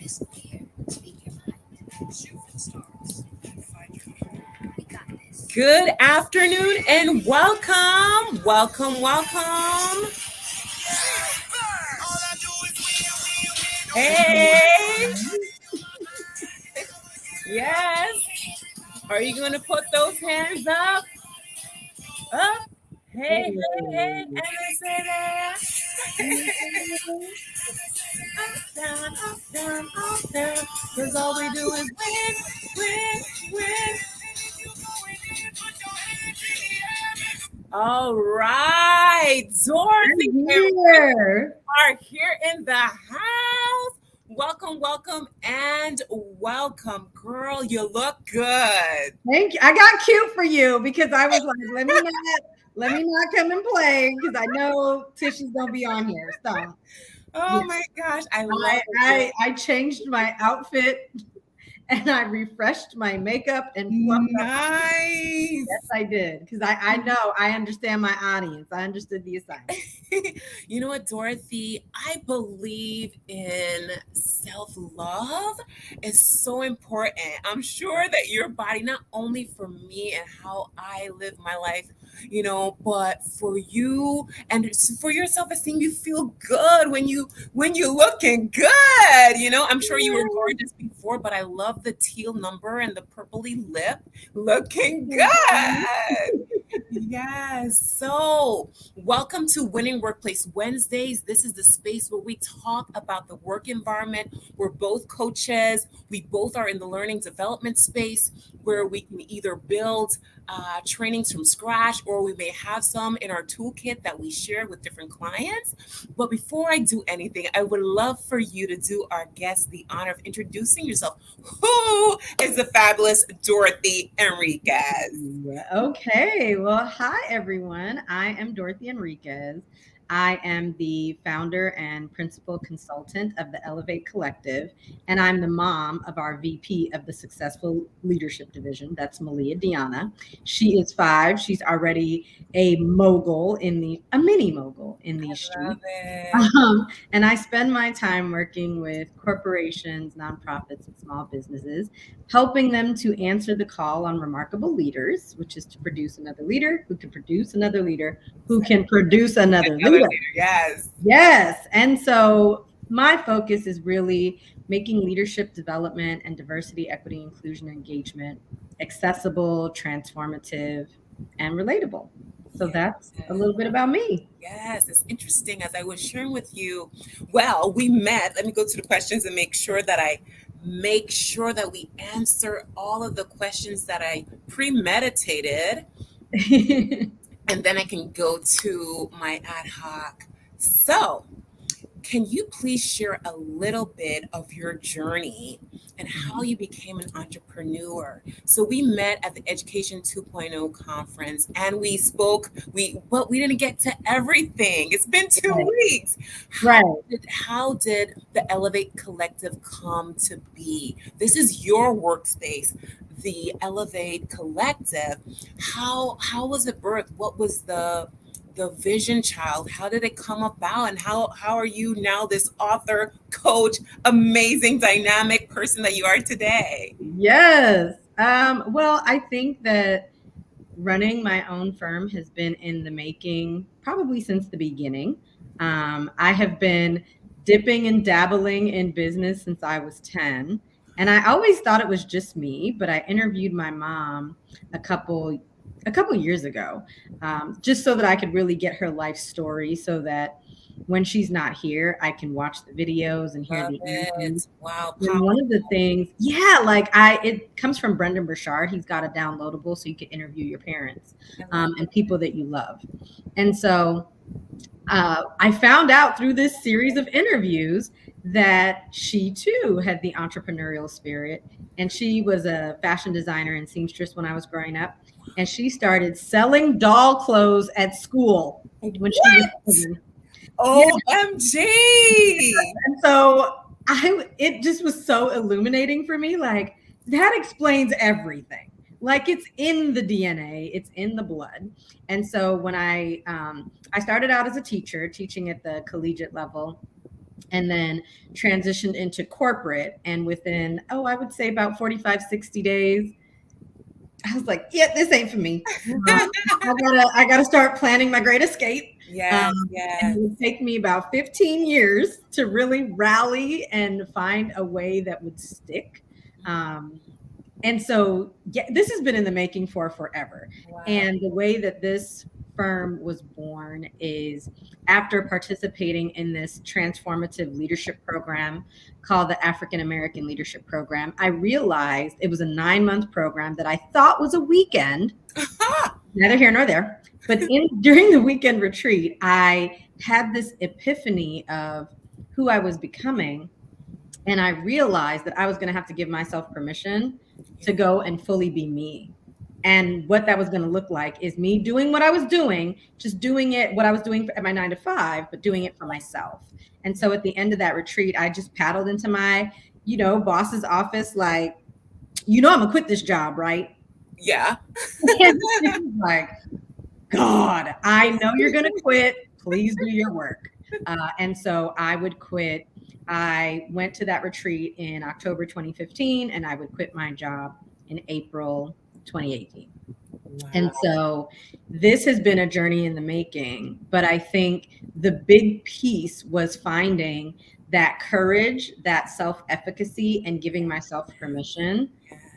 is clear. Speak your mind. Shooting stars and find your home. We got this. Good afternoon and welcome. Welcome. Hey. Yes. Are you going to put those hands up? Up. Hey. And they say that. Up, down. Cause all we do is win. All right, Dorothy are here in the house. Welcome, and welcome, girl. You look good. Thank you. I got cute for you because I was like, let me not come and play because I know Tish is gonna be on here. So, my gosh, I love it. I changed my outfit and I refreshed my makeup and fluffed nice. Yes, I did because I know I understand my audience. I understood the assignment. You know what, Dorothy? I believe in self-love is so important. I'm sure that your body, not only for me and how I live my life, but for you and for your self-esteem, you feel good when you looking good. I'm sure you were gorgeous before, but I love the teal number and the purpley lip. Looking good. Yes. So, welcome to Winning Workplace Wednesdays. This is the space where we talk about the work environment. We're both coaches. We both are in the learning development space where we can either build trainings from scratch or we may have some in our toolkit that we share with different clients. But before I do anything, I would love for you to do our guest the honor of introducing yourself. Who is the fabulous Dorothy Enriquez? Okay. Well, hi, everyone. I am Dorothy Enriquez. I am the founder and principal consultant of the Ellevate Collective, and I'm the mom of our VP of the Successful Leadership Division. That's Malia Diana. She is 5. She's already a mini mogul in these streets. And I spend my time working with corporations, nonprofits, and small businesses, helping them to answer the call on remarkable leaders, which is to produce another leader who can produce another leader who can produce another leader. Yes. And so my focus is really making leadership development and diversity, equity, inclusion, engagement accessible, transformative, and relatable. So that's a little bit about me. Yes, it's interesting. As I was sharing with you, well, we met. Let me go to the questions and make sure that we answer all of the questions that I premeditated. And then I can go to my ad hoc. So, can you please share a little bit of your journey and how you became an entrepreneur? So we met at the Education 2.0 conference and we spoke, but we didn't get to everything. It's been 2 weeks. How did the Ellevate Collective come to be? This is your workspace, the Ellevate Collective. How was it birthed? What was the vision child? How did it come about? And how are you now this author, coach, amazing, dynamic person that you are today? Yes. Well, I think that running my own firm has been in the making probably since the beginning. I have been dipping and dabbling in business since I was 10. And I always thought it was just me, but I interviewed my mom a couple years ago, just so that I could really get her life story so that when she's not here, I can watch the videos and hear the interviews. Wow. And one of the things, it comes from Brendan Burchard. He's got a downloadable so you can interview your parents and people that you love. And so I found out through this series of interviews that she too had the entrepreneurial spirit. And she was a fashion designer and seamstress when I was growing up. And she started selling doll clothes at school when she was. OMG. And so it just was so illuminating for me. Like, that explains everything. Like, it's in the DNA, it's in the blood. And so when I started out as a teacher, teaching at the collegiate level, and then transitioned into corporate. And within, oh, I would say about 45, 60 days, I was like, yeah, this ain't for me. I gotta start planning my great escape. Yes, And yes. it would take me about 15 years to really rally and find a way that would stick. Um, and so, yeah, this has been in the making for forever. Wow. And the way that this firm was born is after participating in this transformative leadership program called the African American Leadership Program. I realized it was a 9-month program that I thought was a weekend, neither here nor there. But during the weekend retreat, I had this epiphany of who I was becoming, and I realized that I was going to have to give myself permission to Yeah. go and fully be me. And what that was going to look like is me doing what I was doing, just doing it, what I was doing at my 9 to 5, but doing it for myself. And so at the end of that retreat, I just paddled into my, boss's office, like, I'm going to quit this job, right? Yeah. And she was like, God, I know you're going to quit. Please do your work. And so I would quit. I went to that retreat in October 2015, and I would quit my job in April 2018. And Wow. so this has been a journey in the making. But I think the big piece was finding that courage, that self efficacy, and giving myself permission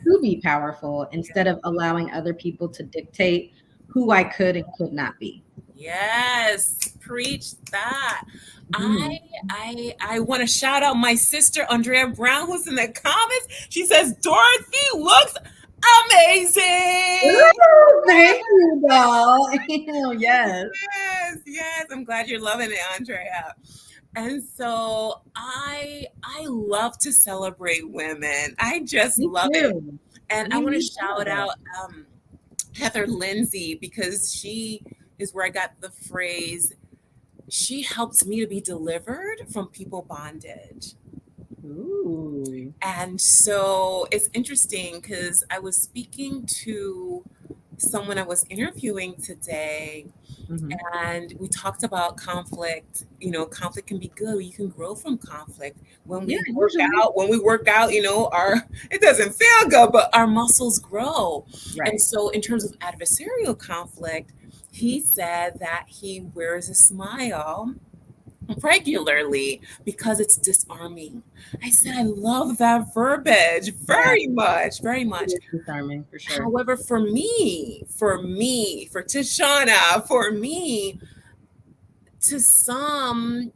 to be powerful instead of allowing other people to dictate who I could and could not be. Yes, preach that. I Mhm. I want to shout out my sister Andrea Brown who's in the comments. She says Dorothy looks amazing. Ooh, thank you, doll. Yes, Yes, yes. I'm glad you're loving it, Andrea. And so I love to celebrate women. I just me love it. too. And I We want to need more of shout it. out Heather Lindsay because she is where I got the phrase, she helps me to be delivered from people bondage. Ooh. And so it's interesting because I was speaking to someone I was interviewing today, Mhm. and we talked about conflict. Conflict can be good. You can grow from conflict. when Yeah, we work usually. out when we work out our it doesn't feel good, but our muscles grow. And Right. so in terms of adversarial conflict, he said that he wears a smile regularly because it's disarming. I said, I love that verbiage Yeah, very much, very it much. is disarming for sure. However, for Tashana, for me, to some,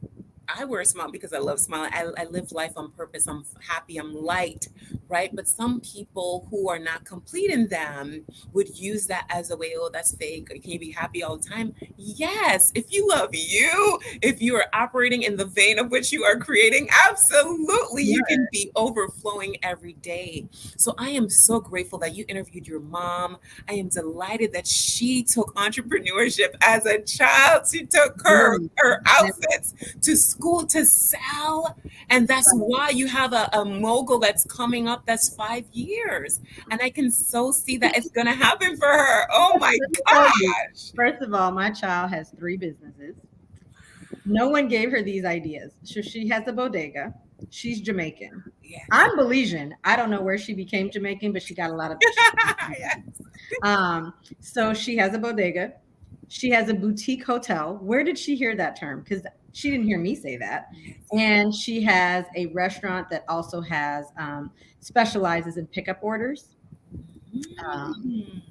I wear a smile because I love smiling. I live life on purpose. I'm happy. I'm light, right? But some people who are not complete in them would use that as a way, oh, that's fake. Can you be happy all the time? Yes. If you love you, if you are operating in the vein of which you are creating, absolutely, you Yeah. can be overflowing every day. So I am so grateful that you interviewed your mom. I am delighted that she took entrepreneurship as a child. She took Really. her Yeah, outfits to school to sell. And that's right. why you have a mogul that's coming up that's 5 years. And I can so see that it's going to happen for her. Oh my Let me tell you, gosh. first of all, my child has 3 businesses. No one gave her these ideas. So she has a bodega. She's Jamaican. Yes. I'm Belizean. I don't know where she became Jamaican, but she got a lot of. Yes. So she has a bodega. She has a boutique hotel. Where did she hear that term? Because she didn't hear me say that. And she has a restaurant that also has specializes in pickup orders. Um, Mm.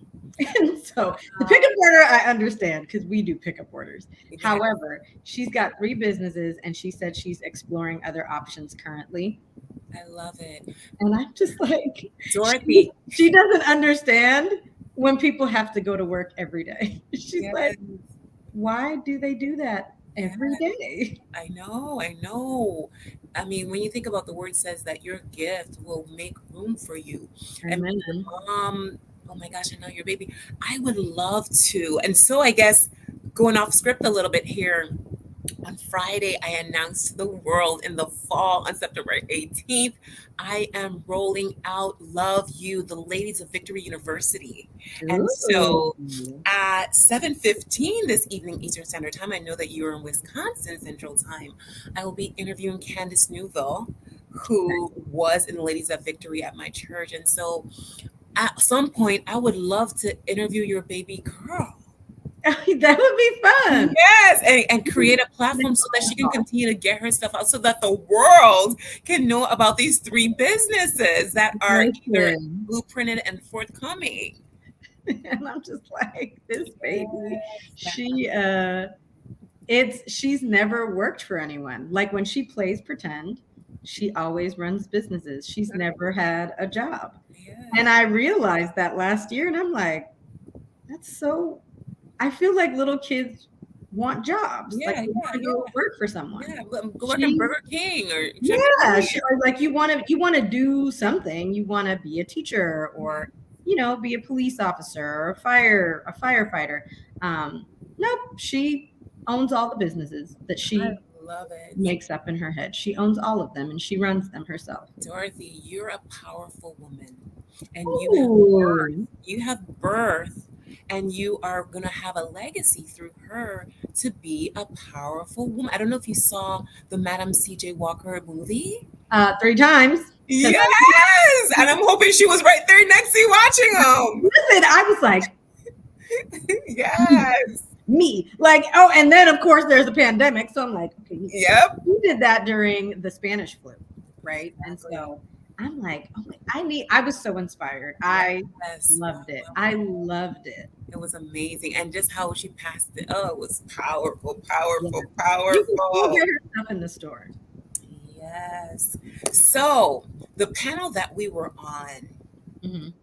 and so the Wow. pickup order, I understand because we do pickup orders. Yeah, However, she's got 3 businesses, and she said she's exploring other options currently. I love it. And I'm just like, Dorothy. she doesn't understand when people have to go to work every day. She's Yes. like, why do they do that Yeah. every day? I know, I know. I mean, when you think about the word says that your gift will make room for you. And being Amen. a mom, oh my gosh, I know your baby. I would love to. And so I guess going off script a little bit here, On Friday, I announced to the world in the fall on September 18th, I am rolling out Love You, the Ladies of Victory University. And so Ooh. at 7:15 this evening Eastern Standard Time, I know that you're in Wisconsin Central Time, I will be interviewing Candace Newville, who was in the Ladies of Victory at my church. And so at some point, I would love to interview your baby girl. That would be fun. Yes, and create a platform so that she can continue to get her stuff out so that the world can know about these three businesses that are either Listen. blueprinted and forthcoming. And I'm just like, this baby, Yes, she's never worked for anyone. Like when she plays pretend, she always runs businesses. She's never had a job. And yes, I realized that last year, and I'm like, that's so, I feel like little kids want jobs. Like yeah, they want to yeah, go work for someone. yeah. Go work in She Burger King or Yeah, Chick-fil-A. or like you want to do something. You want to be a teacher Yeah, or be a police officer or a firefighter. Nope, she owns all the businesses that I she love it. makes up in her head. She owns all of them and she runs them herself. Dorothy, you're a powerful woman and Ooh. you have birth and you are going to have a legacy through her to be a powerful woman. I don't know if you saw the Madam CJ Walker movie. 3 times because Yes, and I'm hoping she was right there next to you watching them. listen, I was like, Yes. me. Like, oh, and then of course there's a pandemic. So I'm like, okay, Yep. we did that during the Spanish flu, right? And Exactly. so I'm like, oh my, I was so inspired. I Yes. loved it. I loved it. It was amazing. And just how she passed it. Oh, it was powerful, Yeah. powerful, You can still powerful. get her stuff in the store. Yes. So the panel that we were on Mhm.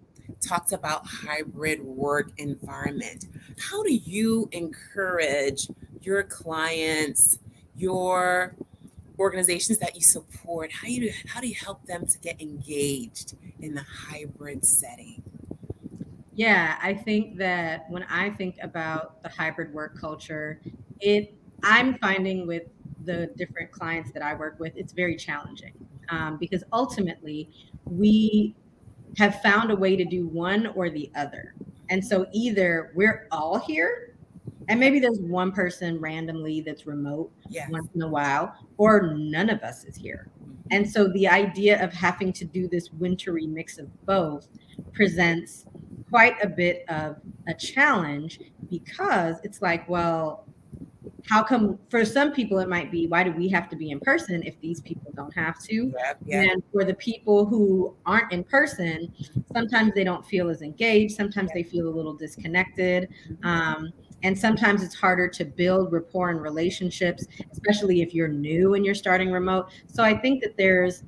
talked about hybrid work environment. How do you encourage your clients, your organizations that you support? How do you help them to get engaged in the hybrid setting? Yeah, I think that when I think about the hybrid work culture, it I'm finding with the different clients that I work with, it's very challenging because ultimately we have found a way to do one or the other. And so either we're all here and maybe there's one person randomly that's remote Yes. once in a while, or none of us is here. And so the idea of having to do this wintry mix of both presents quite a bit of a challenge because it's like, well, how come for some people it might be, why do we have to be in person if these people don't have to? Yep. Yep. And for the people who aren't in person, sometimes they don't feel as engaged, sometimes they feel a little disconnected. um, and sometimes it's harder to build rapport and relationships, especially if you're new and you're starting remote. So I think that there's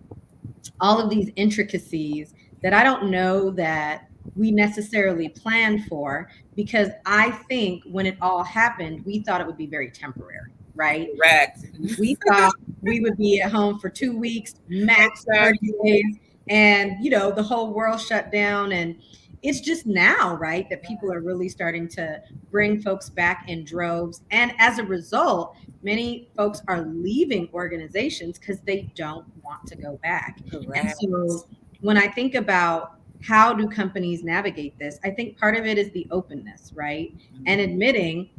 all of these intricacies that I don't know that we necessarily planned for, because I think when it all happened, we thought it would be very temporary, right? Correct. We thought we would be at home for 2 weeks, max 30 Exactly. days, and the whole world shut down. And it's just now, right, that people are really starting to bring folks back in droves. And as a result, many folks are leaving organizations because they don't want to go back. And Correct. so when I think about how do companies navigate this, I think part of it is the openness, right? And admitting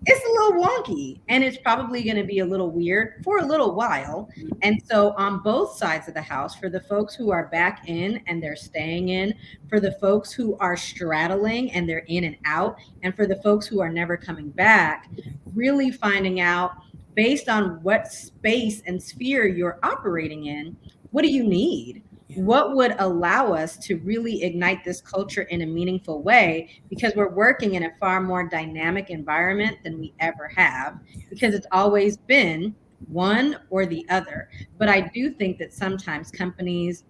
it's a little wonky and it's probably going to be a little weird for a little while. And so, on both sides of the house, for the folks who are back in and they're staying in, for the folks who are straddling and they're in and out, and for the folks who are never coming back, really finding out based on what space and sphere you're operating in, what do you need? Yeah. What would allow us to really ignite this culture in a meaningful way? Because we're working in a far more dynamic environment than we ever have, because it's always been one or the other. But I do think that sometimes companies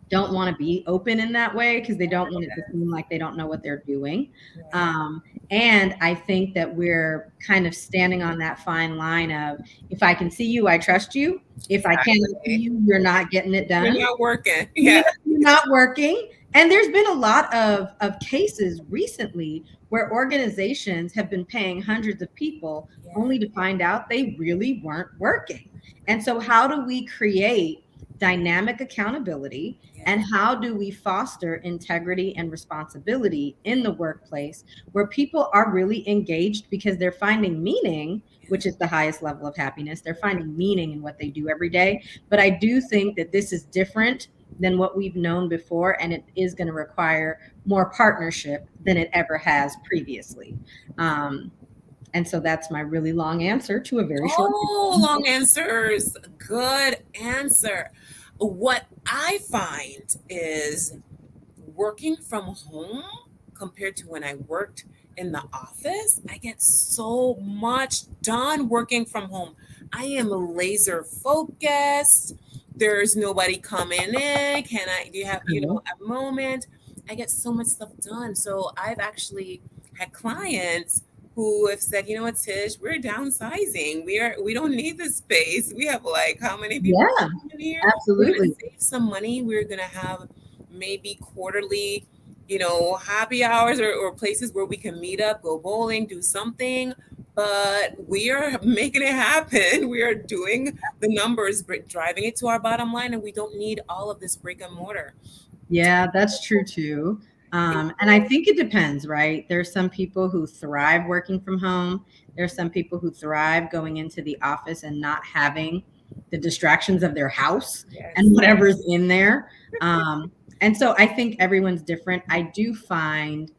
don't want to be open in that way because they don't want it to seem like they don't know what they're doing. Right. Um, and I think that we're kind of standing on that fine line of, if I can see you, I trust you. If I cannot see Exactly. you, you're not getting it You're done. not working. Yeah, Yeah. you're not working. And there's been a lot of cases recently where organizations have been paying hundreds of people Yeah, only to find out they really weren't working. And so, how do we create dynamic accountability? And yeah, how do we foster integrity and responsibility in the workplace where people are really engaged because they're finding meaning, which is the highest level of happiness? They're finding meaning in what they do every day. But I do think that this is different than what we've known before, and it is going to require more partnership than it ever has previously. Um, and so that's my really long answer to a very short oh, question. long answers. Good answer. What I find is working from home compared to when I worked in the office, I get so much done working from home. I am laser focused. There's nobody coming in. Can I, do you have, a moment? I get so much stuff done. So I've actually had clients who have said, you know what, Tish, we're downsizing. We don't need this space. We have like how many people Yeah, in here? We're gonna absolutely. save some money. We're gonna have maybe quarterly, happy hours or places where we can meet up, go bowling, do something. But we are making it happen. We are doing the numbers, driving it to our bottom line, and we don't need all of this brick and mortar. Yeah, that's true too. And I think it depends, right? There's some people who thrive working from home. There's some people who thrive going into the office and not having the distractions of their house and Yes. whatever's in there. And so I think everyone's different. I do find,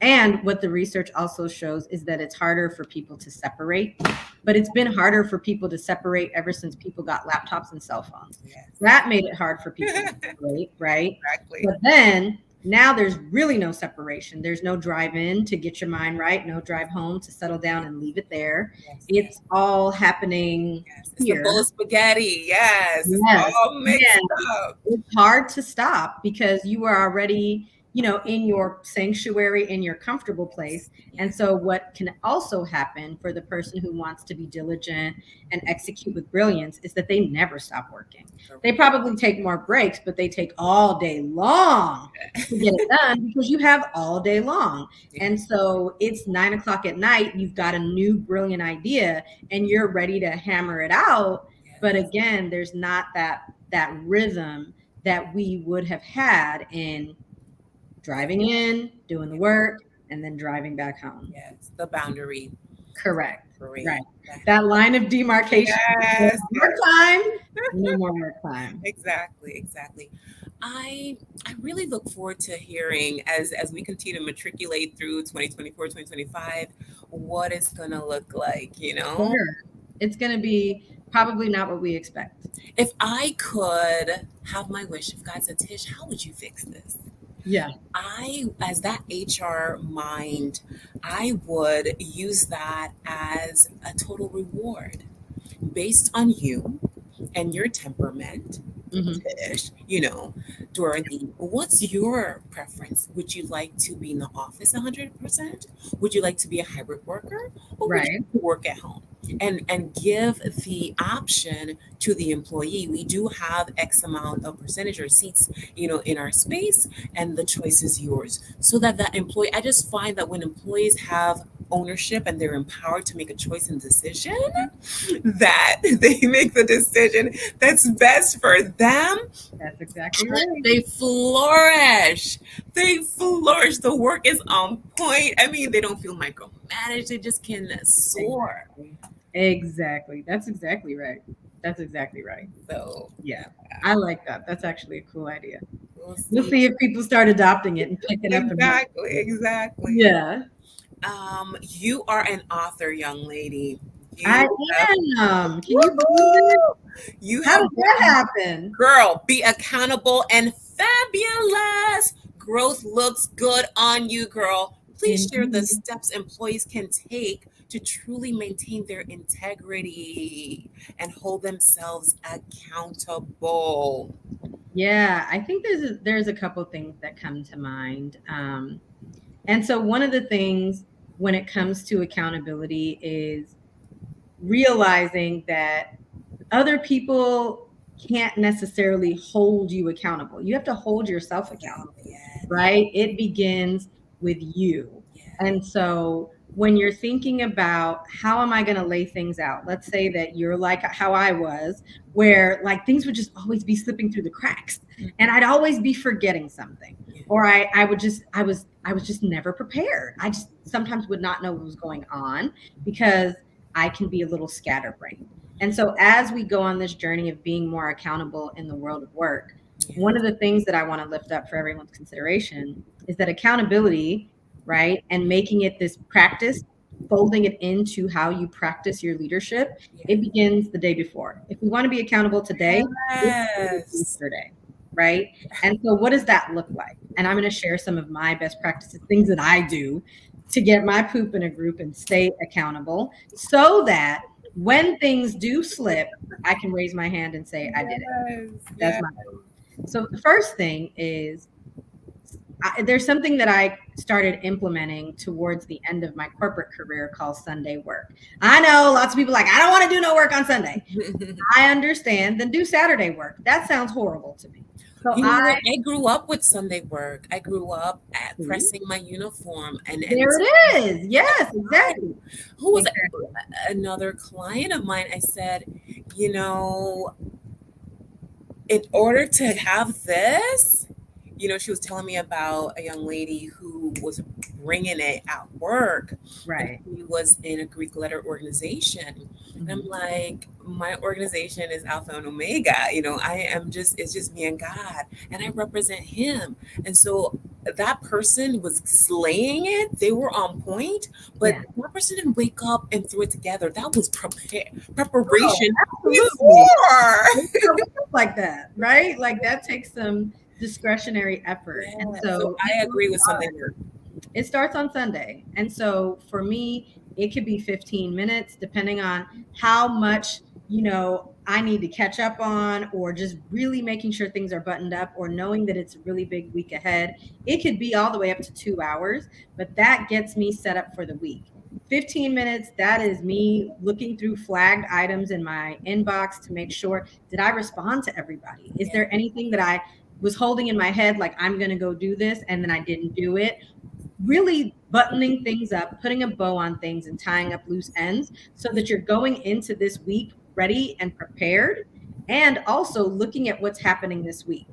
and what the research also shows is that it's harder for people to separate, but it's been harder for people to separate ever since people got laptops and cell phones. Yes. That made it hard for people to separate, right? Exactly. But then now there's really no separation. There's no drive in to get your mind right, no drive home to settle down and leave it there. Yes. It's all happening Yes. It's the bowl here. of spaghetti. Yes. It's Yes. all mixed And up. it's hard to stop because you are already, in your sanctuary, in your comfortable place. And Yes. so, what can also happen for the person who wants to be diligent and execute with brilliance is that they never stop working. They Correct. probably take more breaks, but they take all day long to get it done because you have all day long. Yeah. And so, it's 9 o'clock at night, you've got a new brilliant idea and you're ready to hammer it out. But Yes. again, there's not that rhythm that we would have had in driving in, doing the work, and then driving back home. Yes. The boundary. Correct. Right. Great. That line of demarcation. Yes. Work time, no more work time. Exactly, exactly. I really look forward to hearing as we continue to matriculate through 2024, 2025, what it's gonna look like, Sure. It's going to be probably not what we expect. If I could have my wish, if God said, Tish, how would you fix this? Yeah. As that HR mind, I would use that as a total reward based on you and your temperament. Hmm. Ish, Dorothy, what's your preference? Would you like to be in the office 100%? Would you like to be a hybrid worker? Or would you Right. like to work at home? And give the option to the employee. We do have X amount of percentage or seats, in our space, and the choice is yours. So that employee, I just find that when employees have ownership and they're empowered to make a choice and decision, that they make the decision that's best for them, That's exactly right. they flourish. They flourish. The work is on point. I mean, they don't feel micromanaged. They just can soar. Exactly. Exactly. That's exactly right. That's exactly right. So Yeah. I like that. That's actually a cool idea. we'll We'll see. see if people start adopting it and picking up and running Exactly, with it. exactly. Yeah. You are an author, young lady. I You have, am. Can you believe it? woo-hoo! You How have did that happen? girl, be accountable and fabulous. Growth looks good on you, girl. Please share the Indeed. steps employees can take to truly maintain their integrity and hold themselves accountable. Yeah, I think there's a couple things that come to mind. And so one of the things when it comes to accountability is realizing that other people can't necessarily hold you accountable. You have to hold yourself accountable. right? It begins with you. Yeah. And so when you're thinking about how am I going to lay things out, let's say that you're like how I was, where like things would just always be slipping through the cracks and Mhm. I'd always be forgetting something. Yeah. Or I would just I was just never prepared. I just sometimes would not know what was going on because I can be a little scatterbrained. And so as we go on this journey of being more accountable in the world of work, Yeah. one of the things that I want to lift up for everyone's consideration is that accountability, right, and making it this practice, folding it into how you practice your leadership, Yeah. it begins the day before. If we want to be accountable today, it started Yes. yesterday, right? And so, what does that look like? And I'm going to share some of my best practices, things that I do to get my poop in a group and stay accountable so that when things do slip, I can raise my hand and say, I did it. Yes. That's Yes. my goal. So the first thing is there's something that I started implementing towards the end of my corporate career called Sunday work. I know lots of people like, I don't want to do no work on Sunday. I understand. Then do Saturday work. That sounds horrible to me. So You know I what? I grew up with Sunday work. I grew up at see, pressing my uniform and there it is. Yes, exactly. who was Exactly. another client of mine? I said, you know, in order to have this, she was telling me about a young lady who was bringing it at work, and Right. she was in a Greek letter organization. And I'm Mhm. like, my organization is Alpha and Omega. It's just me and God, and I represent Him. And so that person was slaying it. They were on point, but Yeah. that person didn't wake up and throw it together. That was Oh, preparation absolutely. before. It's not like that, right? Like that takes some discretionary effort. And Yeah. So so it I really agree with Sunday starts. work. It starts on Sunday. And so for me, it could be 15 minutes depending on how much, I need to catch up on or just really making sure things are buttoned up or knowing that it's a really big week ahead. It could be all the way up to 2 hours, but that gets me set up for the week. 15 minutes, that is me looking through flagged items in my inbox to make sure, did I respond to everybody? Is Yeah. there anything that I was holding in my head like I'm going to go do this and then I didn't do it? Really buttoning things up, putting a bow on things and tying up loose ends so that you're going into this week ready and prepared, and also looking at what's happening this week.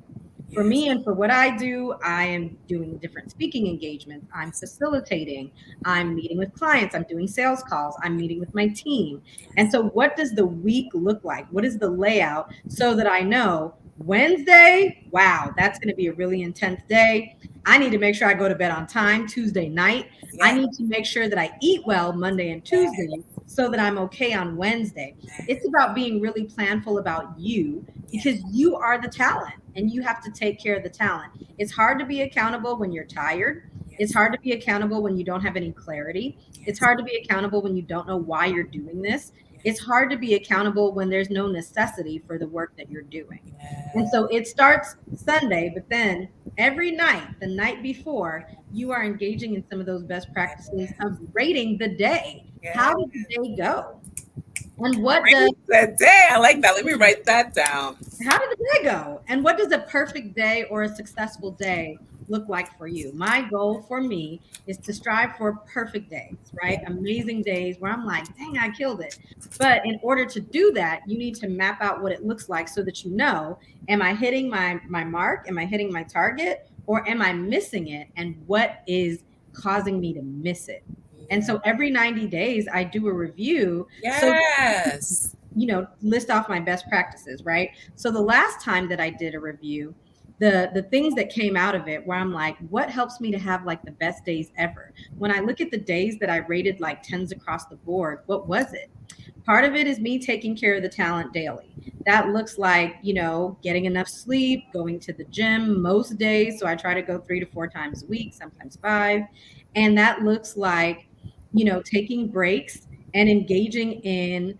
For Yes. me and for what I do, I am doing different speaking engagements. I'm Yes. facilitating. I'm meeting with clients. I'm doing sales calls. I'm meeting with my team. And Yes. so, what does the week look like? What is the layout so that I know Wednesday, wow, that's going to be a really intense day. I need to make sure I go to bed on time Tuesday night. I Yes. need to make sure that I eat well Monday and Yes. Tuesday so that I'm okay on Wednesday. It's about being really planful about you Yes. because you are the talent and you have to take care of the talent. It's hard to be accountable when you're tired. It's Yes. hard to be accountable when you don't have any clarity. It's Yes. hard to be accountable when you don't know why you're doing this. It's Yes. hard to be accountable when there's no necessity for the work that you're doing. And Yes. so it starts Sunday, but then every night, the night before, you are engaging in some of those best practices of rating the day. How Yes. did the day go? And what does Great today. I like that. Let me write that down. how did the day go? And what does a perfect day or a successful day look like for you? My goal for me is to strive for perfect days, right? Yeah. Amazing days where I'm like, dang, I killed it. But in order to do that, you need to map out what it looks like so that you know, am I hitting my mark? Am I hitting my target? Or am I missing it? And what is causing me to miss it? And Yeah. so every 90 days, I do a review. So Yes. list off my best practices, right? So the last time that I did a review, the things that came out of it where I'm like, what helps me to have like the best days ever? When I look at the days that I rated like tens across the board, what was it? Part of it is me taking care of the talent daily. That looks like, getting enough sleep, going to the gym most days. So I try to go 3 to 4 times a week, sometimes five. And that looks like, taking breaks and engaging in,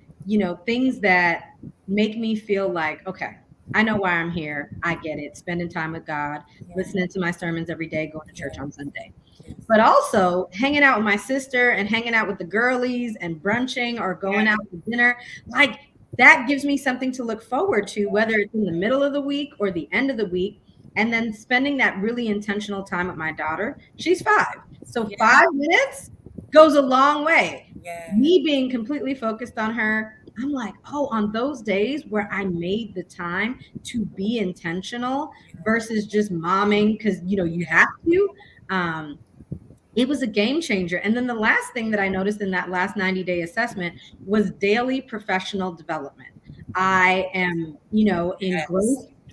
things that make me feel like, okay, I know why I'm here. I get it. Spending time with God, Yeah. listening to my sermons every day, going to church Yeah. on Sunday, Yes. but also hanging out with my sister and hanging out with the girlies and brunching or going Yeah. out to dinner. Like that gives me something to look forward to, whether it's in the middle of the week or the end of the week. and then spending that really intentional time with my daughter. She's 5. So Yeah. 5 minutes goes a long way. Yeah. Me being completely focused on her, I'm like, oh, on those days where I made the time to be intentional versus just momming because you Yeah. have to. Um, it was a game changer. And then the last thing that I noticed in that last 90-day assessment was daily professional development. I am, in Yes.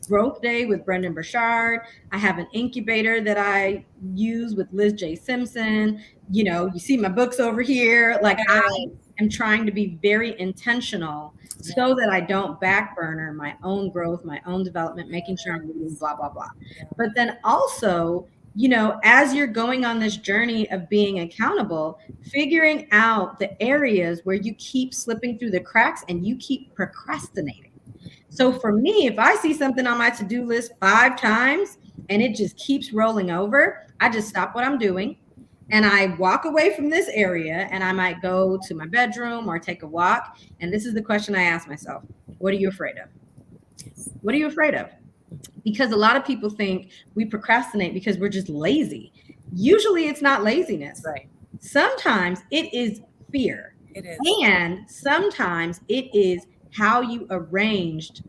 growth day with Brendan Burchard. I have an incubator that I use with Liz J. Simpson. You see my books over here. Like I Yes. am trying to be very intentional so Yes. that I don't back burner my own growth, my own development, making sure I'm reading, Yes. blah, blah, blah. Yeah. But then also, as you're going on this journey of being accountable, figuring out the areas where you keep slipping through the cracks and you keep procrastinating. So for me, if I see something on my to-do list 5 times and it just keeps rolling over, I just stop what I'm doing and I walk away from this area and I might go to my bedroom or take a walk. And this is the question I ask myself: what are you afraid of? Yes. What are you afraid of? Because a lot of people think we procrastinate because we're just lazy. Usually it's not That's laziness. right. Sometimes it is fear. It is. And sometimes it is how you arranged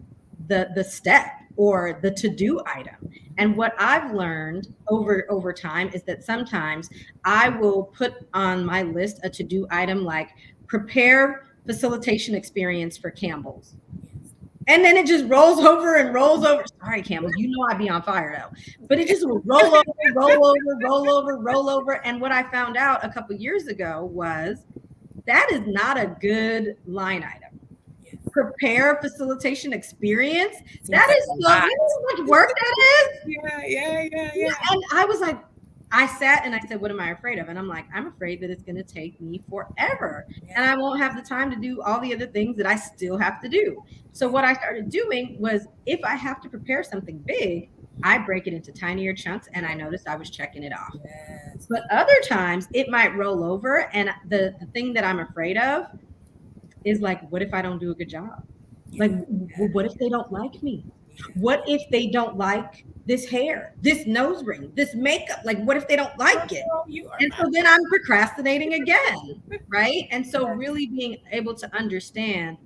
the step or the to-do item. And what I've learned over time is that sometimes I will put on my list a to-do item like prepare facilitation experience for Campbell's. Yes. And then it just rolls over and rolls over. Sorry, Campbell, I'd be on fire though. But it just will roll over, roll over, roll over, roll over. And what I found out a couple years ago was that is not a good line item. Yes. Prepare facilitation experience. Seems That like is a so, lot. how much work that is? Yeah. Yeah. Yeah. Yeah, Yeah. and I was like, I sat and I said, what am I afraid of? And I'm like, I'm afraid that it's going to take me forever and Yeah. I won't have the time to do all the other things that I still have to do. So what I started doing was if I have to prepare something big, I break it into tinier chunks and I noticed I was checking it off. Yes. But other times it might roll over and the thing that I'm afraid of is like, what if I don't do a good job? Like, Yeah. what if they don't like me? Yeah. What if they don't like this hair, this nose ring, this makeup? Like, what if they don't like it? Girl, you are And not. so then I'm procrastinating again, right? And so really being able to understand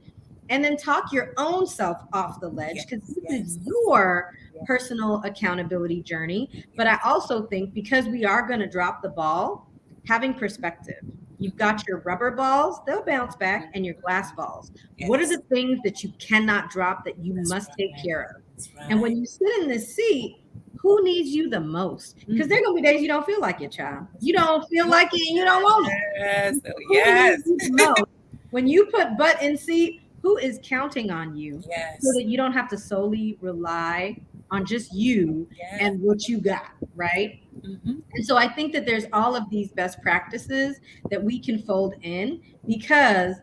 and then talk your own self off the ledge Yes. because this is Yes. your Yeah. personal accountability journey. But I Yes. also think because we are going to drop the ball, having perspective. You've got your rubber balls, they'll bounce back, and your glass balls. What are Yes. the things that you cannot drop that you That's must take right. care of? That's And right. when you sit in this seat, who needs you the most? Because there are gonna be days you don't feel like it, child. You don't feel like it and you don't want it. Yes. Oh, Who needs yes. you the most? When you put butt in seat, who is counting on you so Yes. that you don't have to solely rely on just you Yes. and what you got, right? Mm-hmm. And so I think that there's all of these best practices that we can fold in because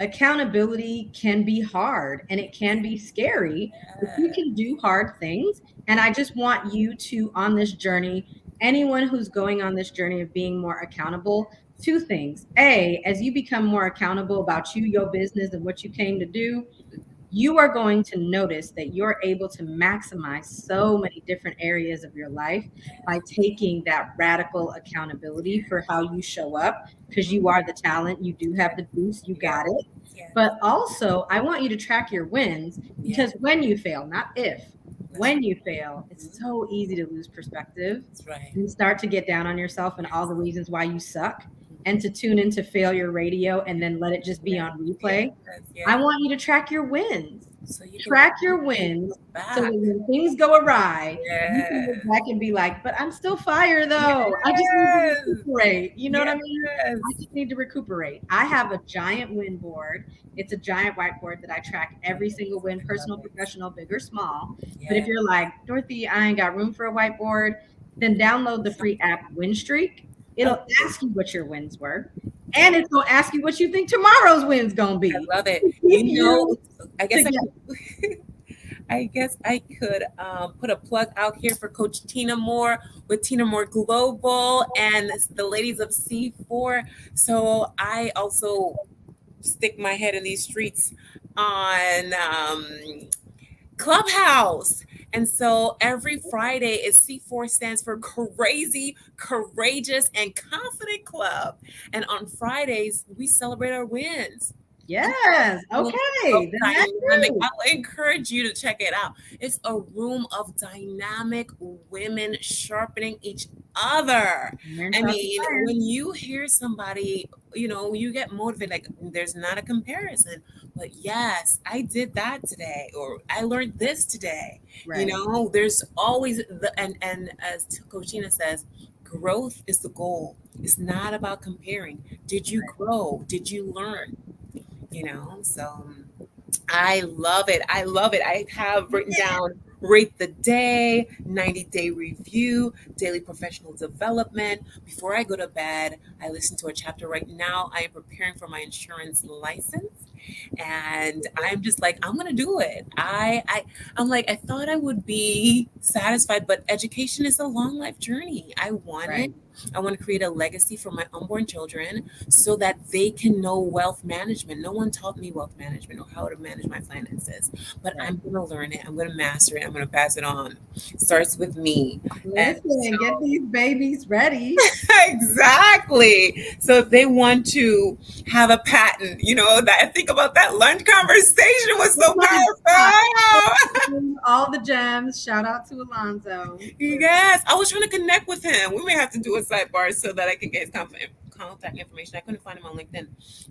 accountability can be hard and it can be scary, but you Yes. can do hard things. And I just want you to, on this journey, anyone who's going on this journey of being more accountable, 2 things. A, as you become more accountable about you, your business, and what you came to do, you are going to notice that you're able to maximize so many different areas of your life by taking that radical accountability for how you show up because you are the talent, you do have the juice, you Yes. got it. Yes. But also, I want you to track your wins Yes. because when you fail, not if, That's when you fail, it's so easy to lose perspective That's right. and start to get down on yourself and all the reasons why you suck and to tune into failure radio and then let it just be Yes. on replay. Yes. I Yes. want you to track your wins. So you can Track your wins look so that back. when things go awry, you can look Yes. back and be like, but I'm still fire though. I just need to Yes. recuperate. You know what I mean? I Yes. just need to recuperate. I have a giant win board. It's a giant whiteboard that I track every single win, I love personal, it. professional, big or small. But if Yeah. you're like, Dorothy, I ain't got room for a whiteboard, then download the free app Winstreak. It'll Okay. ask you what your wins were. And it's gonna ask you what you think tomorrow's win's gonna be. I love it. Keep You know, you I guess I together. I guess I could put a plug out here for Coach Tina Moore with Tina Moore Global and the ladies of C4. So I also stick my head in these streets on Clubhouse. And so every Friday is C4 stands for Crazy, Courageous, and Confident Club. And on Fridays, we celebrate our wins. Yes. Room of Okay. Then that dynamic. too. I'll encourage you to check it out. It's a room of dynamic women sharpening each other. Iron I sharpens mean, iron. when you hear somebody, you get motivated. Like there's not a comparison, but yes, I did that today, or I learned this today. Right. There's always and as Coachina says, growth is the goal. It's not about comparing. Did you grow? Did you learn? So I love it. I love it. I have written down rate the day, 90-day review, daily professional development. Before I go to bed, I listen to a chapter. Right now I am preparing for my insurance license, and I'm just like, I'm gonna do it. I'm like, I thought I would be satisfied, but education is a long life journey. Right. I want to create a legacy for my unborn children so that they can know wealth management. No one taught me wealth management or how to manage my finances, but Right. I'm going to learn it. I'm going to master it. I'm going to pass it on. It starts with me. And Listen, get so, these babies ready. exactly. So if they want to have a patent, that I think about that lunch conversation was Oh so my God. powerful. All the gems. Shout out to Alonzo. Yes, I was trying to connect with him. We may have to do a sidebar so that I can get his contact information. I couldn't find him on LinkedIn,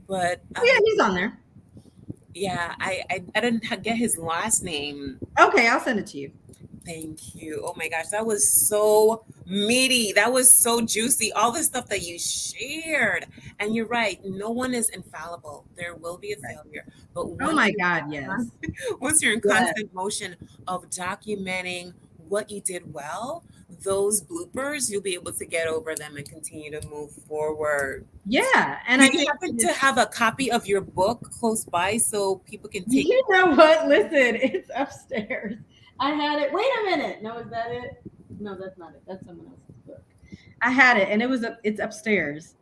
but Oh, yeah, he's on there. yeah, I didn't get his last name. Okay, I'll send it to you. Thank you. Oh my gosh, that was so meaty. That was so juicy. All the stuff that you shared. And you're right, no one is infallible. There will be a Right. failure. But Oh my God, yes. once you're in Yes. constant motion of documenting what you did well, those bloopers, you'll be able to get over them and continue to move forward. Yeah. And Do I you think happen to have a copy of your book close by so people can take you know what? Listen, it's upstairs. I had it. Wait a minute. No, is that it? No, that's not it. That's someone else's book. I had it, and it's upstairs.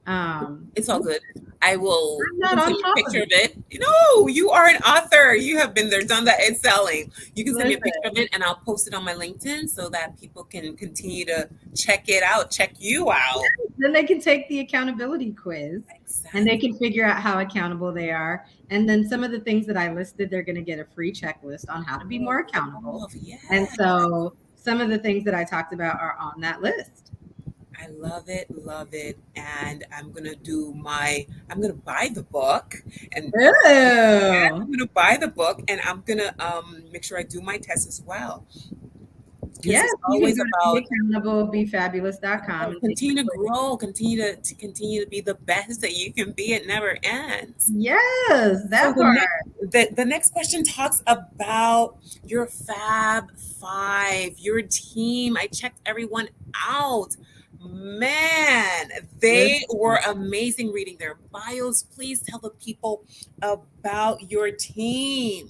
It's all good. I will. I'm You not can on send me a top of picture it. of it. No, you are an author. You have been there, done that. It's selling. You can send me a picture of Listen, it, and I'll post it on my LinkedIn so that people can continue to check it out, check you out. then they can take the accountability quiz, and they Exactly. can figure out how accountable they are. And then some of the things that I listed, they're going to get a free checklist on how to be more accountable. Love, And yeah. so some of the things that I talked about are on that list. I love it, and I'm gonna buy the book, and yes, Oh, I'm gonna buy the book, and I'm gonna make sure I do my test as well, because yes, it's you can always go to about beaccountable.befabulous.com and take the continue to quiz. grow, continue to be the best that you can be. It never ends. Yes, So that part. the next question talks about your Fab Five, your team. I checked everyone out. Man, they were Listen. amazing reading their bios. Please tell the people about your team.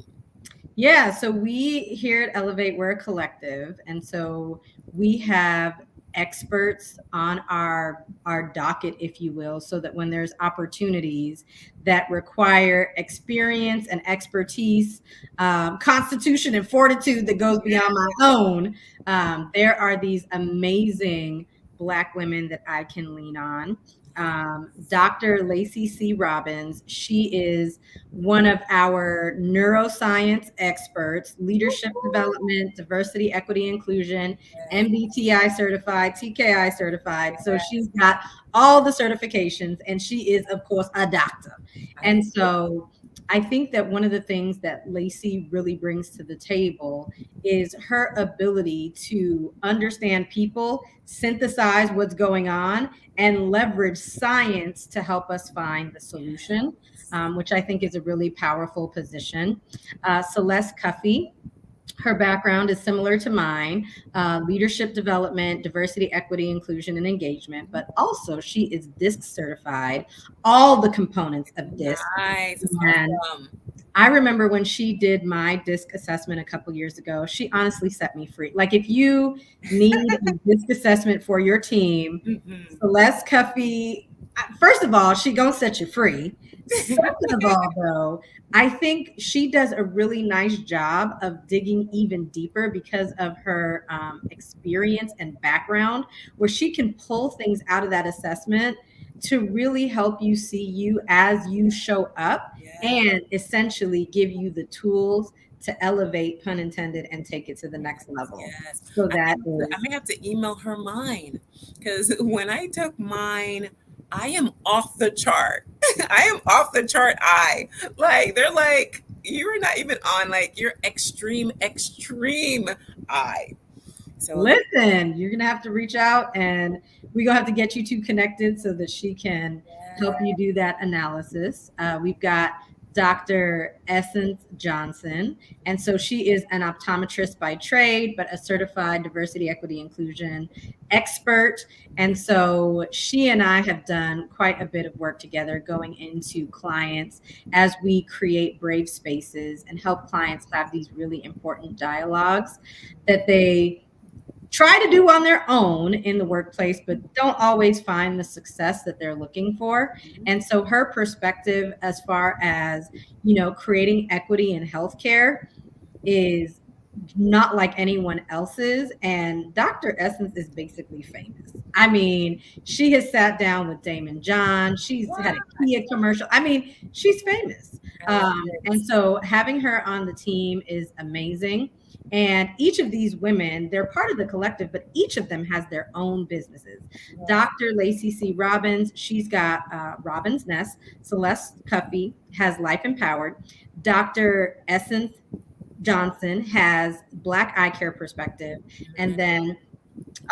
Yeah, so we here at Ellevate, we're a collective, and so we have experts on our docket, if you will, so that when there's opportunities that require experience and expertise, constitution and fortitude that goes beyond my own, there are these amazing Black women that I can lean on. Dr. Lacey C. Robbins, she is one of our neuroscience experts, leadership development, diversity, equity, inclusion, MBTI certified, TKI certified. So she's got all the certifications, and she is, of course, a doctor. I And so I think that one of the things that Lacey really brings to the table is her ability to understand people, synthesize what's going on, and leverage science to help us find the solution, which I think is a really powerful position. Celeste Cuffey, her background is similar to mine, leadership development, diversity, equity, inclusion, and engagement, but also she is DISC certified, all the components of DISC. nice. It's And awesome. I remember when she did my DISC assessment a couple years ago, she honestly set me free. Like if you need a DISC assessment for your team, Mhm. Celeste Cuffey, first of all, she gonna set you free. Second of all, though, I think she does a really nice job of digging even deeper because of her experience and background, where she can pull things out of that assessment to really help you see you as you show up Yeah. and essentially give you the tools to elevate, pun intended, and take it to the next level. Yes. So I that may I is, may have to email her mine because when I took mine, I am off the chart. I am off the chart. Like they're like you're not even on like you're extreme I. So yeah, listen, you're gonna have to reach out and we're gonna have to get you two connected so that she can help you do that analysis. We've got Dr. Essence Johnson, and so she is an optometrist by trade, but a certified diversity, equity, inclusion expert. And so she and I have done quite a bit of work together going into clients as we create brave spaces and help clients have these really important dialogues that they try to do on their own in the workplace, but don't always find the success that they're looking for. And so her perspective as far as, creating equity in healthcare is not like anyone else's. And Dr. Essence is basically famous. I mean, she has sat down with Damon John. She's had a Kia commercial. I mean, she's famous. I love And it. so having her on the team is amazing. And each of these women, they're part of the collective, but each of them has their own businesses. Yeah. Dr. Lacey C. Robbins, she's got Robbins Nest. Celeste Cuffey has Life Empowered. Dr. Essence Johnson has Black Eye Care Perspective. And then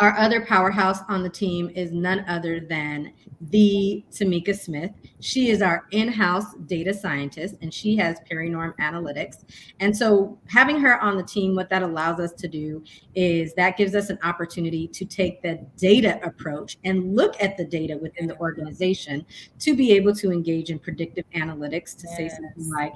our other powerhouse on the team is none other than the Tamika Smith. She is our in-house data scientist and she has Perinorm Analytics. And so having her on the team, what that allows us to do is that gives us an opportunity to take the data approach and look at the data within the organization to be able to engage in predictive analytics to say something Yes. like,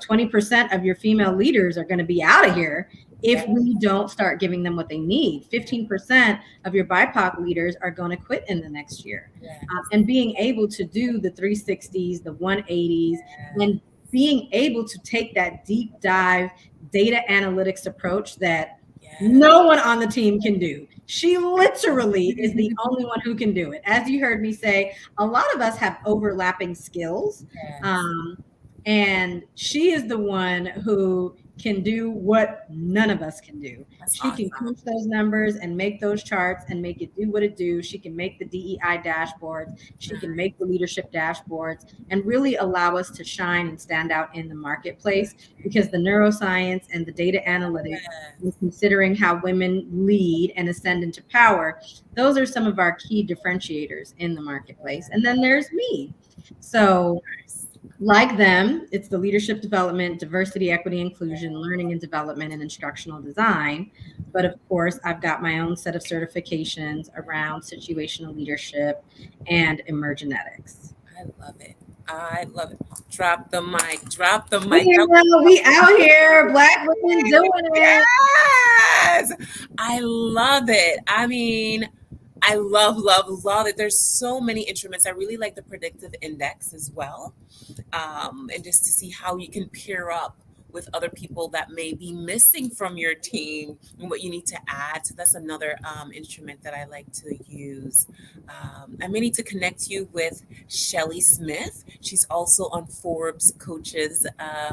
20% of your female leaders are going to be out of here if Yes. we don't start giving them what they need. 15% of your BIPOC leaders are going to quit in the next year. Yes. And being able to do the 360s, the 180s, and being able to take that deep dive data analytics approach that Yes. no one on the team can do. She literally is the only one who can do it. As you heard me say, a lot of us have overlapping skills. Yes. Um, and she is the one who can do what none of us can do. That's She can awesome. crunch those numbers and make those charts and make it do what it do. She can make the DEI dashboards. She can make the leadership dashboards and really allow us to shine and stand out in the marketplace because the neuroscience and the data analytics and Yes. considering how women lead and ascend into power, those are some of our key differentiators in the marketplace. And then there's me. So like them, it's the leadership development, diversity, equity, inclusion, learning and development, and instructional design. But of course, I've got my own set of certifications around situational leadership and emergenetics. I love it. I love it. Drop the mic. Drop the mic. We out here, Black women doing it. Yes. I love it. I mean, I love it. There's so many instruments. I really like the predictive index as well. And just to see how you can pair up with other people that may be missing from your team and what you need to add. So that's another instrument that I like to use. I may need to connect you with Shelly Smith. She's also on Forbes Coaches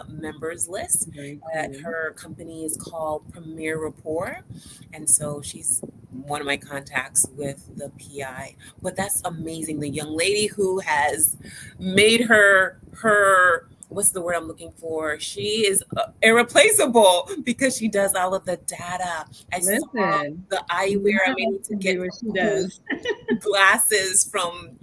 members list. Very cool. Her company is called Premier Rapport, and so she's one of my contacts with the PI. But that's amazing. The young lady who has made her what's the word I'm looking for? She is irreplaceable because she does all of the data. I saw Listen, the eyewear. I may need to do get what she cool does. glasses from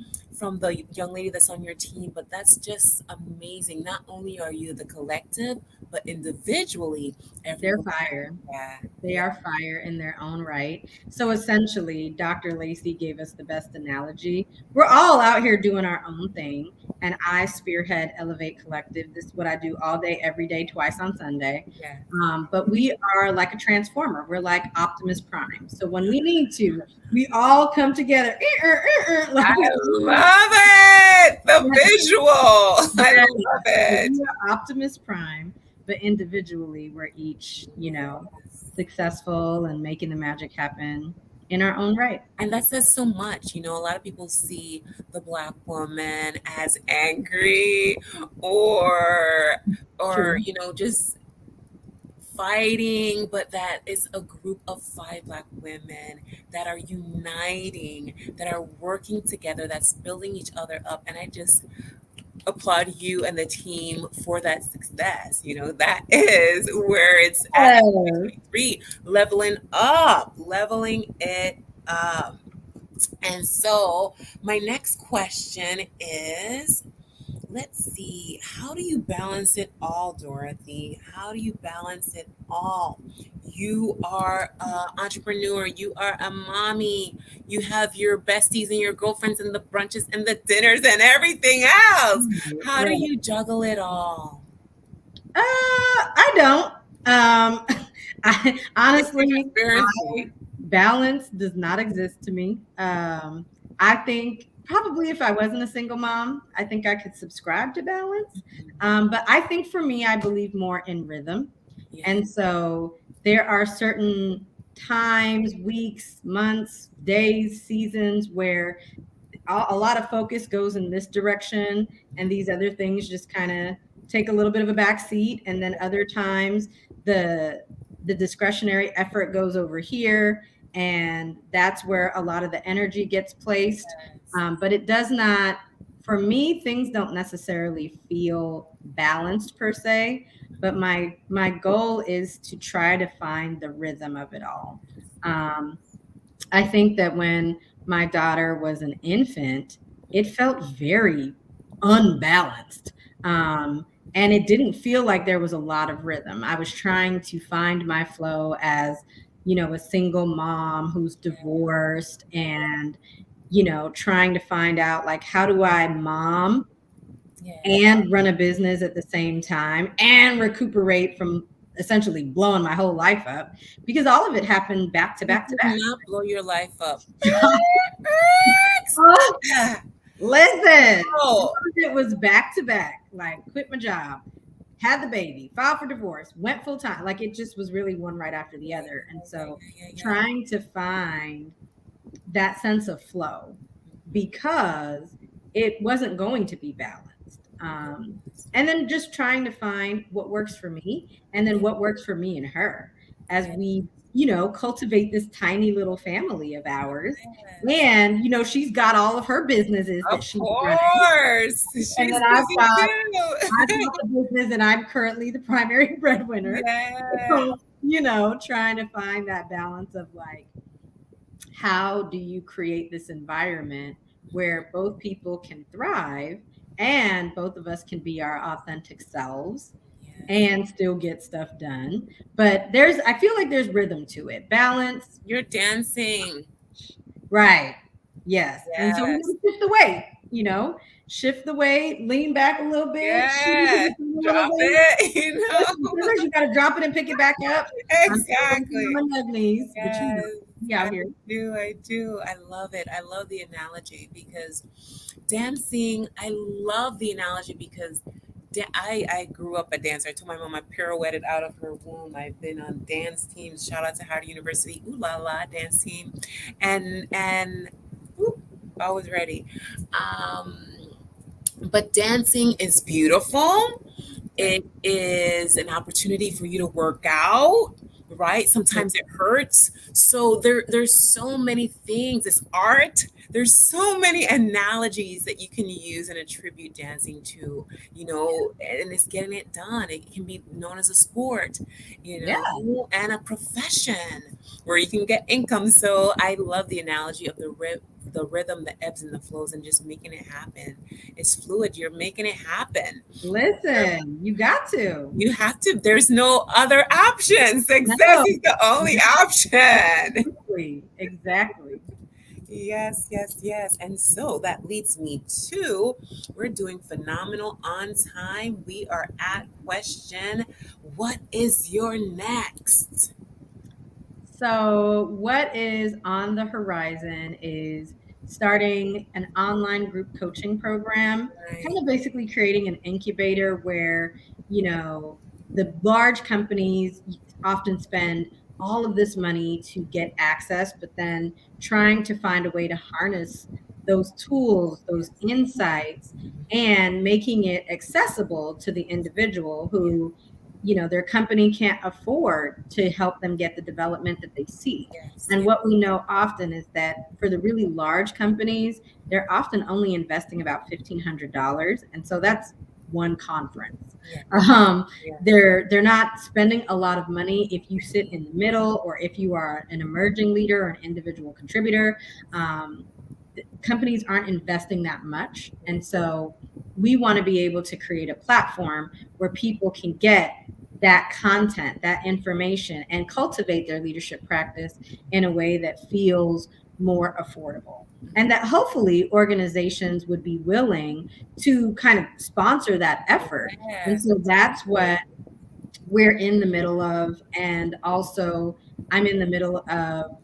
the young lady that's on your team, but that's just amazing. Not only are you the collective, but individually, They're everyone. fire. Yeah, They yeah, are fire in their own right. So essentially, Dr. Lacey gave us the best analogy. We're all out here doing our own thing, and I spearhead Ellevate Collective. This is what I do all day, every day, twice on Sunday. yeah. But we are like a transformer. We're like Optimus Prime. So when we need to, we all come together. I Like love it. The visual. I Yes. love So it. we are Optimus Prime, but individually, we're each, successful and making the magic happen in our own right. And that says so much. You know, a lot of people see the black woman as angry or True. just fighting, but that is a group of five black women that are uniting, that are working together, that's building each other up. And I just applaud you and the team for that success. You know, that is where it's at Yes. 2023, leveling it up. And so, my next question is, let's see, how do you balance it all, Dorothy? How do you balance it all? You are an entrepreneur, you are a mommy, you have your besties and your girlfriends and the brunches and the dinners and everything else. How do Right. you juggle it all? I don't. I honestly, Transparency. balance does not exist to me. I think probably if I wasn't a single mom, I think I could subscribe to balance. But I think for me, I believe more in rhythm. Yeah. And so there are certain times, weeks, months, days, seasons where a lot of focus goes in this direction and these other things just kind of take a little bit of a back seat, and then other times the discretionary effort goes over here, and that's where a lot of the energy gets placed. But it does not, for me, things don't necessarily feel balanced per se, but my goal is to try to find the rhythm of it all. um, I think that when my daughter was an infant, it felt very unbalanced. And it didn't feel like there was a lot of rhythm. I was trying to find my flow as, a single mom who's divorced, and, trying to find out, like, how do I mom Yeah. and run a business at the same time and recuperate from essentially blowing my whole life up, because all of it happened back to You back to did not blow your life up. back. Oh, Yeah. listen, all Oh. of it was back to back. Like, quit my job, had the baby, filed for divorce, went full time. Like, it just was really one right after the Yeah, other. And yeah, so yeah, yeah, yeah. trying to find that sense of flow, because it wasn't going to be balanced. And then just trying to find what works for me, and then what works for me and her, as Yeah. we, cultivate this tiny little family of ours. Yes. And, she's got all of her businesses that Of she's running. course. And She's then busy I've too. got the business, and I'm currently the primary breadwinner. Yeah. So, trying to find that balance of, like, how do you create this environment where both people can thrive and both of us can be our authentic selves Yes. and still get stuff done? But I feel like there's rhythm to it, balance. You're dancing. Right. Yes. And so we Yes. need to shift the weight, shift the weight, lean back a little bit, shift Yes. it a little Drop bit. it. Sometimes you got to drop it and pick it back up. I'm still working Exactly. on my leg knees, but, Yes. we I out here. do. I do. I love it. I love the analogy because dancing, I love the analogy because I grew up a dancer. I told my mom I pirouetted out of her womb. I've been on dance teams. Shout out to Howard University. Ooh la la dance team. And whoop, always ready. Um, but dancing is beautiful. Right. It is an opportunity for you to work out, right? Sometimes it hurts. So there's so many things. It's art. There's so many analogies that you can use and attribute dancing to, and it's getting it done. It can be known as a sport, Yeah. and a profession where you can get income. So I love the analogy of the rhythm, the ebbs and the flows, and just making it happen. It's fluid. You're making it happen. Listen, you got to. You have to. There's no other option. Success No, is the only option. exactly, exactly. Yes, yes, yes. And so that leads me to, we're doing phenomenal on time. We are at question, what is your next? So, what is on the horizon is starting an online group coaching program, kind Right. of basically creating an incubator where, you know, the large companies often spend all of this money to get access, but then trying to find a way to harness those tools, those insights, and making it accessible to the individual who, their company can't afford to help them get the development that they seek. Yes. And Yes. what we know often is that for the really large companies, they're often only investing about $1,500, and so that's one conference. Yes. Um, Yes. they're not spending a lot of money if you sit in the middle, or if you are an emerging leader or an individual contributor. Um, Companies aren't investing that much, and so we want to be able to create a platform where people can get that content, that information, and cultivate their leadership practice in a way that feels more affordable. And that hopefully organizations would be willing to kind of sponsor that effort. And Yes. so that's Exactly. what we're in the middle of. And also, I'm in the middle of,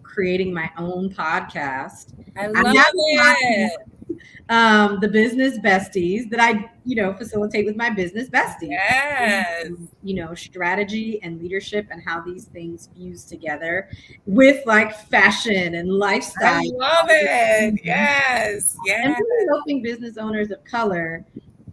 creating my own podcast. I I love have it. the business besties that I, facilitate with my business besties. Yes. Strategy and leadership and how these things fuse together with like fashion and I lifestyle. love it. Yes. And Yes. really helping business owners of color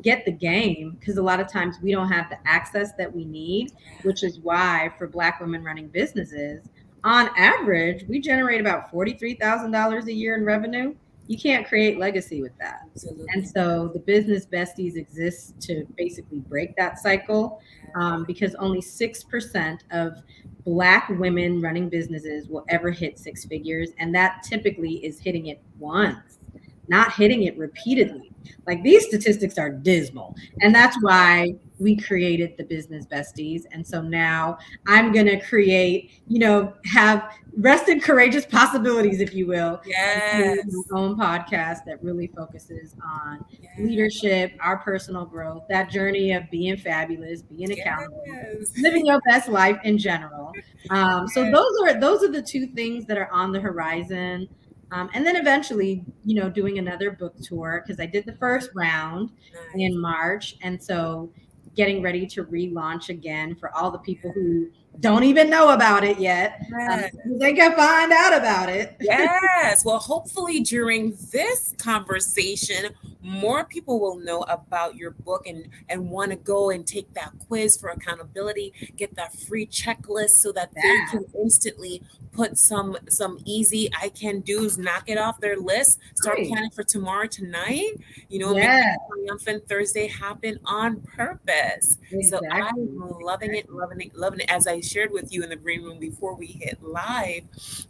get the game, because a lot of times we don't have the access that we need, which is why for Black women running businesses, on average, we generate about $43,000 a year in revenue. You can't create legacy with that. And Absolutely. so the business besties exist to basically break that cycle, because only 6% of Black women running businesses will ever hit six figures. And that typically is hitting it once, not hitting it repeatedly. Like, these statistics are dismal. And that's why we created the business besties. And so now I'm going to create, have rest in courageous possibilities, if you will, and create Yes. my own podcast that really focuses on Yes. leadership, our personal growth, that journey of being fabulous, being accountable, Yes. living your best life in general. So those are the two things that are on the horizon. And then eventually, doing another book tour, because I did the first round Nice. in March. And so getting ready to relaunch again for all the people who don't even know about it yet. Yes. They can find out about it. Yes. Well, hopefully during this conversation, more people will know about your book and want to go and take that quiz for accountability, get that free checklist so that they Yeah, can instantly put some easy I can do's, knock it off their list, start right. planning for tomorrow tonight, make Yeah, that triumphant Thursday happen on purpose. So I'm exactly. loving it, loving it, loving it. As I shared with you in the green room before we hit live,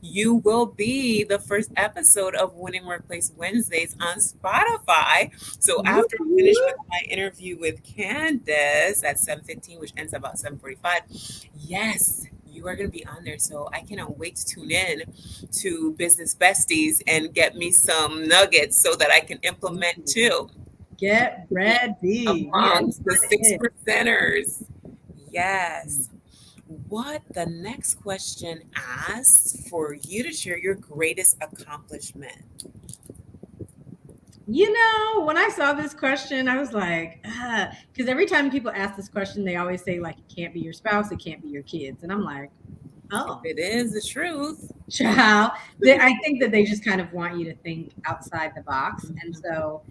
you will be the first episode of Winning Workplace Wednesdays on Spotify. So after I finish with my interview with Candace at 7:15, which ends about 7:45, yes, you are going to be on there. So I cannot wait to tune in to Business Besties and get me some nuggets so that I can implement too. Get ready. We are Amongst the six it. percenters. Yes. What the next question asks for you to share your greatest accomplishment. When I saw this question, I was like, because every time people ask this question, they always say, like, it can't be your spouse, it can't be your kids. And I'm like, If oh, it is the truth, child. I think that they just kind of want you to think outside the box. And so,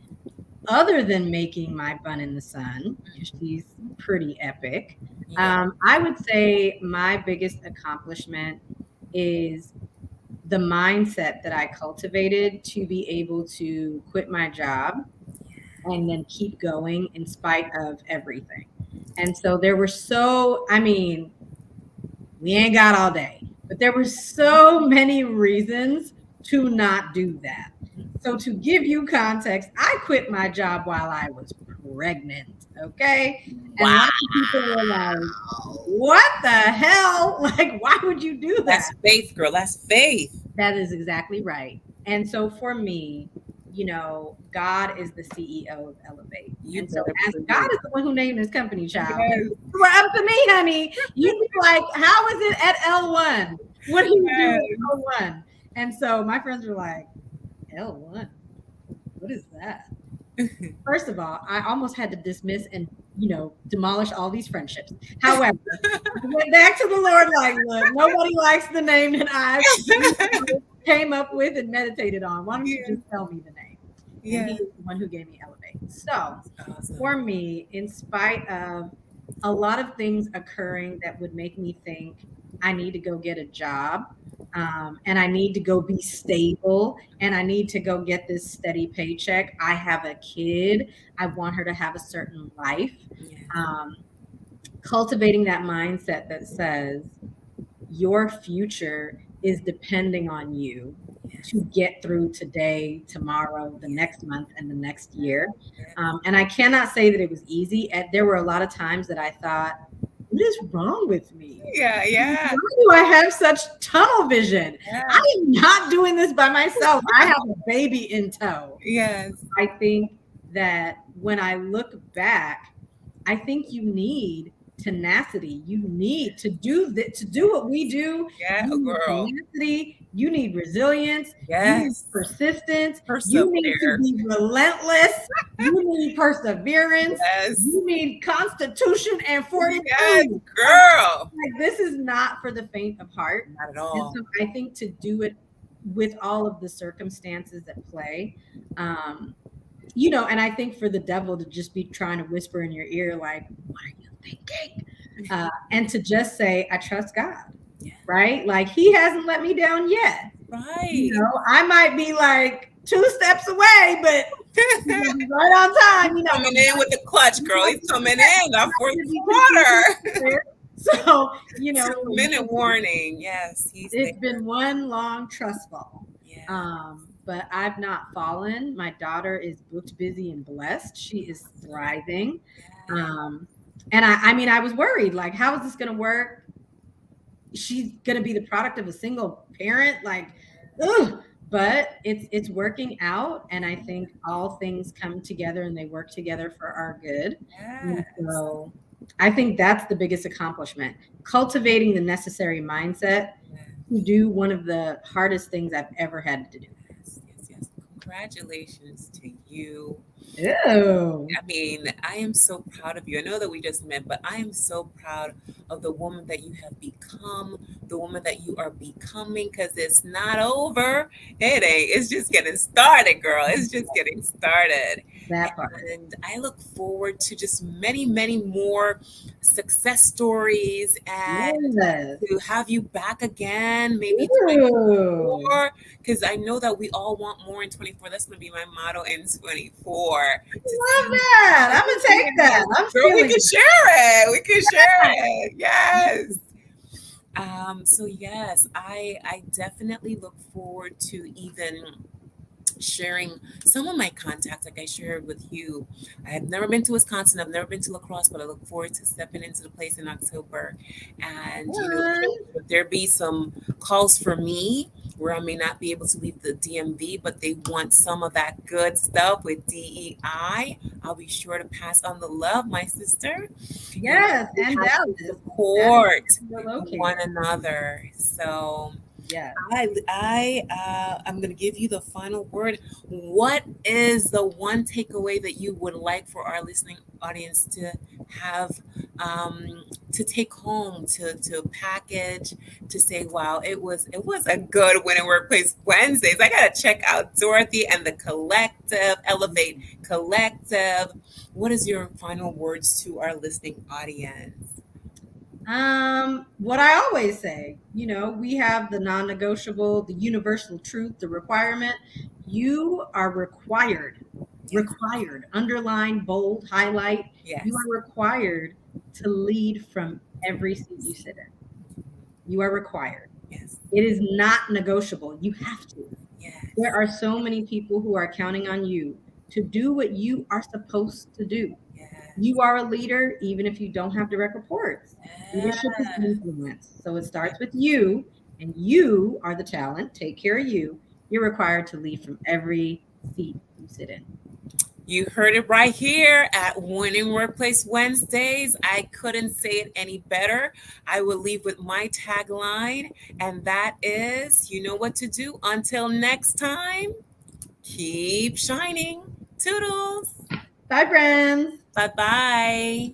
other than making my bun in the sun, because she's pretty epic, yeah, I would say my biggest accomplishment is the mindset that I cultivated to be able to quit my job and then keep going in spite of everything. And so we ain't got all day, but there were so many reasons to not do that. So, to give you context, I quit my job while I was pregnant. Okay. And wow, lots of people were like, what the hell? Like, why would you do that? that's faith, girl. That's faith. That is exactly right. And so for me, God is the CEO of Ellevate. You And so, better as God believe. is the one who named his company, child, Yes, we're up to me, honey. You'd be like, how is it at L1? What do you do yes, at L1? And so my friends were like, L1. What is that? First of all, I almost had to dismiss and, demolish all these friendships. However, I went back to the Lord like, look, nobody likes the name that I came up with and meditated on. Why don't you Yeah. just tell me the name? And he Yeah. is the one who gave me Ellevate. So Awesome. for me, in spite of a lot of things occurring that would make me think I need to go get a job, and I need to go be stable, and I need to go get this steady paycheck. I have a kid. I want her to have a certain life. Yes. Um, Cultivating that mindset that says your future is depending on you Yes. to get through today, tomorrow, the Yes. next month, and the next year. Yes. And I cannot say that it was easy. There were a lot of times that I thought, what is wrong with me? Yeah. Yeah. Why do I have such tunnel vision? I Yeah. am not doing this by myself. I have a baby in tow. Yes. I think that when I look back, I think you need tenacity. You need to do what we do. Yeah, You need girl. tenacity. You need resilience. You need Yes. persistence. You need to Persevere. be relentless. You need perseverance. Yes. You need constitution and Yes, fortitude. girl. Like, this is not for the faint of heart. Not at And all. so I think to do it with all of the circumstances at play, um, and I think for the devil to just be trying to whisper in your ear, like, what are you thinking? And to just say, I trust God, Yeah. right? Like, he hasn't let me down yet. Right. I might be like 2 steps away, but he's gonna be right on time, Coming in with the clutch, girl. He's coming in. Our fourth quarter. So, for 2 minute me, warning. Yes, he's it's there. been one long trust fall. Yeah. But I've not fallen. My daughter is booked, busy, and blessed. She is thriving. Yeah. Um, and I mean, I was worried, like, how is this going to work? She's going to be the product of a single parent, like, ugh. But it's working out, and I think all things come together and they work together for our good. And Yes. so I think that's the biggest accomplishment: cultivating the necessary mindset to do one of the hardest things I've ever had to do. Yes. Yes. Yes. Congratulations to you. Ew. I mean, I am so proud of you. I know that we just met, but I am so proud of the woman that you have become, the woman that you are becoming, because it's not over. It ain't. It's just getting started, girl. It's just getting started. That part. And I look forward to just many, many more success stories and Yes. to have you back again, maybe Ew. 24, because I know that we all want more in 24. That's going to be my motto in 24. To Love see, that. I'm gonna take that. I'm girl, we feeling can share it. We can share it. Yes. So yes, I definitely look forward to even sharing some of my contacts like I shared with you. I have never been to Wisconsin, I've never been to La Crosse, but I look forward to stepping into the place in October. And fun. should there be some calls for me where I may not be able to leave the DMV, but they want some of that good stuff with DEI, I'll be sure to pass on the love, my sister. Yes, We and have Dallas. to That is support where we're located. one another. So Yeah. I'm going to give you the final word. What is the one takeaway that you would like for our listening audience to have, to take home, to package, to say, wow, it was a good Winning Workplace Wednesdays. I got to check out Dorothy and the Collective, Ellevate Collective. What is your final words to our listening audience? What I always say, we have the non-negotiable, the universal truth, the requirement. You are Yes. underline, bold, highlight. Yes. You are required to lead from every seat you sit in. You are required. Yes. It is not negotiable. You have to. Yes. There are so many people who are counting on you to do what you are supposed to do. Yes. You are a leader, even if you don't have direct reports. Yes. Leadership is influence. So it starts with you, and you are the talent. Take care of you. You're required to lead from every seat you sit in. You heard it right here at Winning Workplace Wednesdays. I couldn't say it any better. I will leave with my tagline, and that is, you know what to do. Until next time. Keep shining. Toodles. Bye, friends. Bye bye.